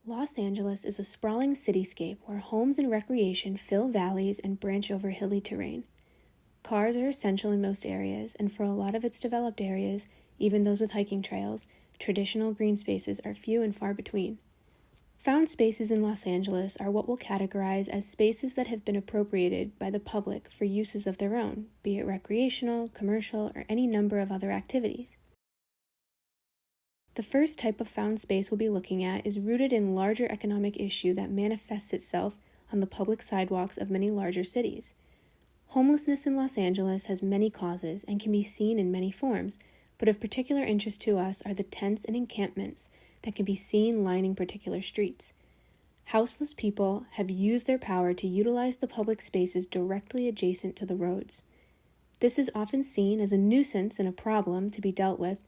Los Angeles is a sprawling cityscape where homes and recreation fill valleys and branch over hilly terrain. Cars are essential in most areas, and for a lot of its developed areas, even those with hiking trails, traditional green spaces are few and far between. Found spaces in Los Angeles are what we'll categorize as spaces that have been appropriated by the public for uses of their own, be it recreational, commercial, or any number of other activities. The first type of found space we'll be looking at is rooted in larger economic issue that manifests itself on the public sidewalks of many larger cities. Homelessness in Los Angeles has many causes and can be seen in many forms, but of particular interest to us are the tents and encampments that can be seen lining particular streets. Houseless people have used their power to utilize the public spaces directly adjacent to the roads. This is often seen as a nuisance and a problem to be dealt with,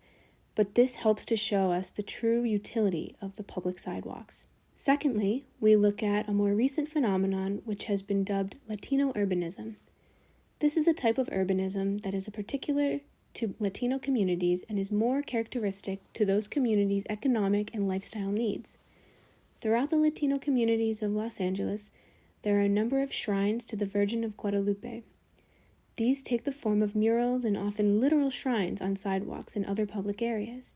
but this helps to show us the true utility of the public sidewalks. Secondly, we look at a more recent phenomenon which has been dubbed Latino urbanism. This is a type of urbanism that is particular to Latino communities and is more characteristic to those communities' economic and lifestyle needs. Throughout the Latino communities of Los Angeles, there are a number of shrines to the Virgin of Guadalupe. These take the form of murals and often literal shrines on sidewalks and other public areas.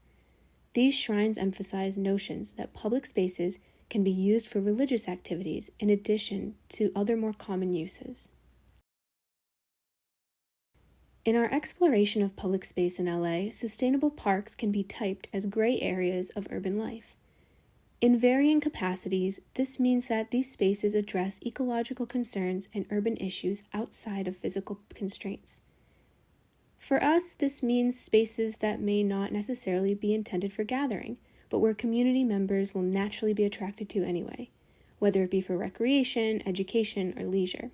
These shrines emphasize notions that public spaces can be used for religious activities in addition to other more common uses. In our exploration of public space in LA, sustainable parks can be typed as gray areas of urban life. In varying capacities, this means that these spaces address ecological concerns and urban issues outside of physical constraints. For us, this means spaces that may not necessarily be intended for gathering, but where community members will naturally be attracted to anyway, whether it be for recreation, education, or leisure.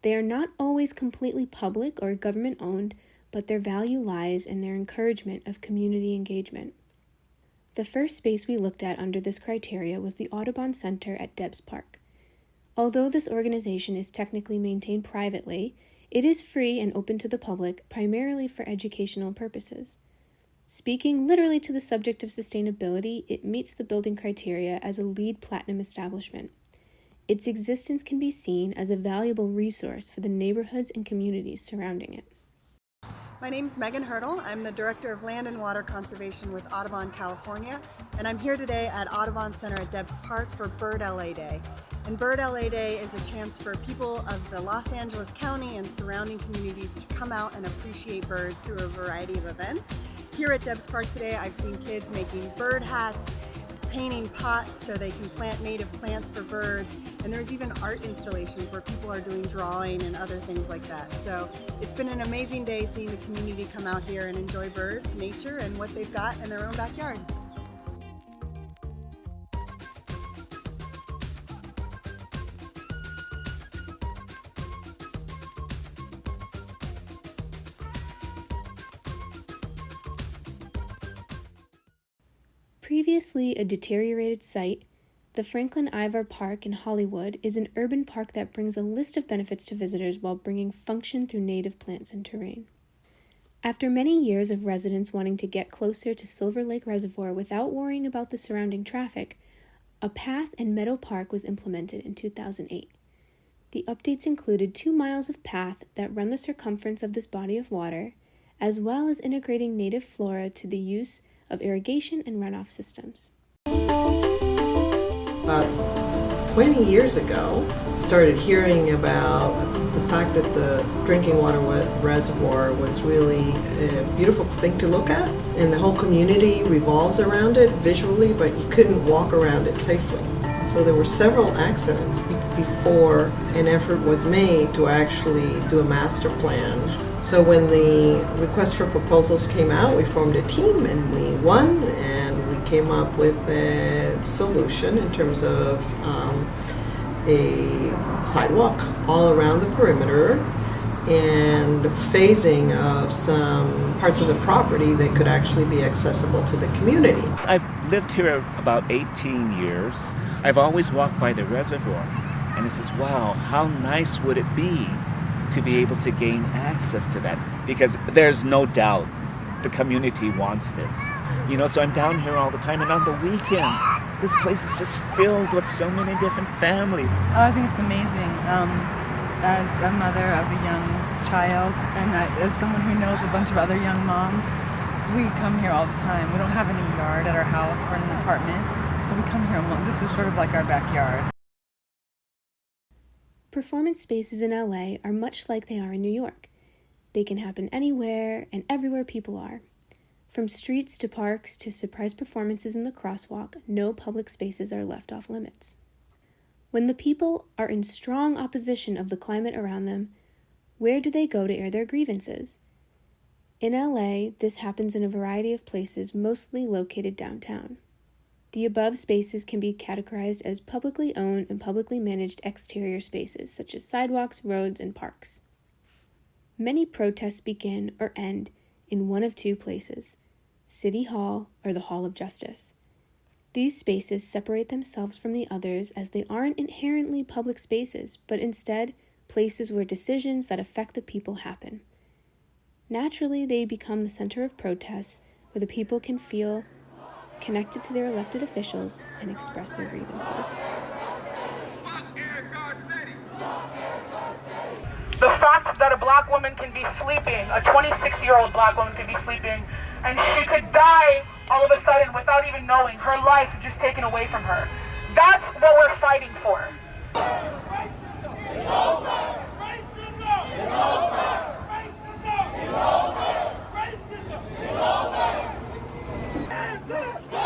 They are not always completely public or government-owned, but their value lies in their encouragement of community engagement. The first space we looked at under this criteria was the Audubon Center at Debs Park. Although this organization is technically maintained privately, it is free and open to the public, primarily for educational purposes. Speaking literally to the subject of sustainability, it meets the building criteria as a LEED Platinum establishment. Its existence can be seen as a valuable resource for the neighborhoods and communities surrounding it. My name is Megan Hurdle. I'm the Director of Land and Water Conservation with Audubon, California, and I'm here today at Audubon Center at Debs Park for Bird LA Day. And Bird LA Day is a chance for people of the Los Angeles County and surrounding communities to come out and appreciate birds through a variety of events. Here at Debs Park today, I've seen kids making bird hats, painting pots so they can plant native plants for birds, and there's even art installations where people are doing drawing and other things like that. So it's been an amazing day seeing the community come out here and enjoy birds, nature, and what they've got in their own backyard. Previously a deteriorated site, the Franklin Ivar Park in Hollywood is an urban park that brings a list of benefits to visitors while bringing function through native plants and terrain. After many years of residents wanting to get closer to Silver Lake Reservoir without worrying about the surrounding traffic, a path and meadow park was implemented in 2008. The updates included 2 miles of path that run the circumference of this body of water, as well as integrating native flora to the use of irrigation and runoff systems. About 20 years ago, started hearing about the fact that the drinking water reservoir was really a beautiful thing to look at, and the whole community revolves around it visually, but you couldn't walk around it safely. So there were several accidents before an effort was made to actually do a master plan. So when the request for proposals came out, we formed a team and we won, and we came up with a solution in terms of a sidewalk all around the perimeter and phasing of some parts of the property that could actually be accessible to the community. I've lived here about 18 years. I've always walked by the reservoir, and it says, wow, how nice would it be to be able to gain access to that? Because there's no doubt the community wants this. So I'm down here all the time, and on the weekend, this place is just filled with so many different families. Oh, I think it's amazing. As a mother of a young child, and as someone who knows a bunch of other young moms, we come here all the time. We don't have any yard at our house. We're in an apartment, so we come here. This is sort of like our backyard. Performance spaces in LA are much like they are in New York. They can happen anywhere and everywhere people are. From streets to parks to surprise performances in the crosswalk, no public spaces are left off limits. When the people are in strong opposition of the climate around them, where do they go to air their grievances? In LA, this happens in a variety of places, mostly located downtown. The above spaces can be categorized as publicly owned and publicly managed exterior spaces, such as sidewalks, roads, and parks. Many protests begin or end in one of two places: City Hall or the Hall of Justice. These spaces separate themselves from the others as they aren't inherently public spaces, but instead places where decisions that affect the people happen. Naturally, they become the center of protests where the people can feel connected to their elected officials and express their grievances. The fact that a black woman can be sleeping, a 26-year-old black woman can be sleeping, and she could die all of a sudden without even knowing, her life just taken away from her. That's what we're fighting for. Racism is over! Racism is over! Racism is over! Racism is over! Hands up!